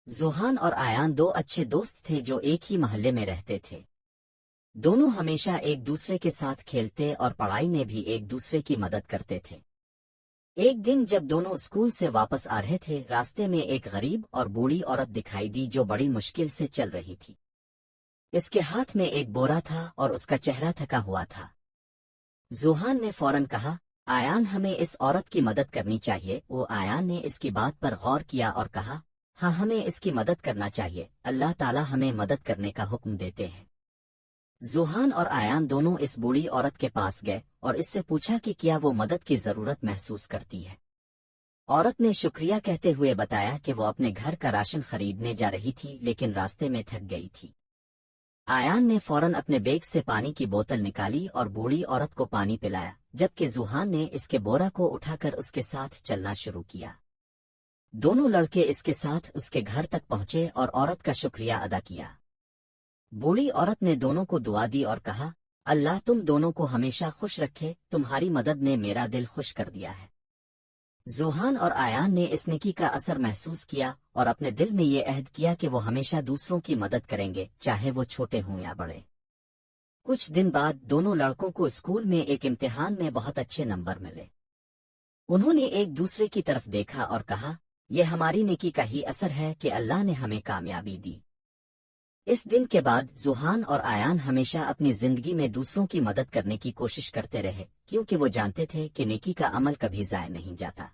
زوہان اور آیان دو اچھے دوست تھے جو ایک ہی محلے میں رہتے تھے۔ دونوں ہمیشہ ایک دوسرے کے ساتھ کھیلتے اور پڑھائی میں بھی ایک دوسرے کی مدد کرتے تھے۔ ایک دن جب دونوں اسکول سے واپس آ رہے تھے، راستے میں ایک غریب اور بوڑھی عورت دکھائی دی جو بڑی مشکل سے چل رہی تھی۔ اس کے ہاتھ میں ایک بورا تھا اور اس کا چہرہ تھکا ہوا تھا۔ زوہان نے فوراً کہا، آیان ہمیں اس عورت کی مدد کرنی چاہیے۔ وہ آیان نے اس کی بات پر غور کیا اور کہا، ہاں ہمیں اس کی مدد کرنا چاہیے، اللہ تعالی ہمیں مدد کرنے کا حکم دیتے ہیں۔ زوہان اور آیان دونوں اس بوڑھی عورت کے پاس گئے اور اس سے پوچھا کہ کیا وہ مدد کی ضرورت محسوس کرتی ہے۔ عورت نے شکریہ کہتے ہوئے بتایا کہ وہ اپنے گھر کا راشن خریدنے جا رہی تھی لیکن راستے میں تھک گئی تھی۔ آیان نے فوراً اپنے بیگ سے پانی کی بوتل نکالی اور بوڑھی عورت کو پانی پلایا، جبکہ زوہان نے اس کے بورا کو اٹھا کر اس کے ساتھ چلنا شروع کیا۔ دونوں لڑکے اس کے ساتھ اس کے گھر تک پہنچے اور عورت کا شکریہ ادا کیا۔ بوڑھی عورت نے دونوں کو دعا دی اور کہا، اللہ تم دونوں کو ہمیشہ خوش رکھے، تمہاری مدد نے میرا دل خوش کر دیا ہے۔ زوہان اور آیان نے اس نیکی کا اثر محسوس کیا اور اپنے دل میں یہ عہد کیا کہ وہ ہمیشہ دوسروں کی مدد کریں گے، چاہے وہ چھوٹے ہوں یا بڑے۔ کچھ دن بعد دونوں لڑکوں کو اسکول میں ایک امتحان میں بہت اچھے نمبر ملے۔ انہوں نے ایک دوسرے کی طرف دیکھا اور کہا، یہ ہماری نیکی کا ہی اثر ہے کہ اللہ نے ہمیں کامیابی دی۔ اس دن کے بعد زوہان اور آیان ہمیشہ اپنی زندگی میں دوسروں کی مدد کرنے کی کوشش کرتے رہے، کیونکہ وہ جانتے تھے کہ نیکی کا عمل کبھی ضائع نہیں جاتا۔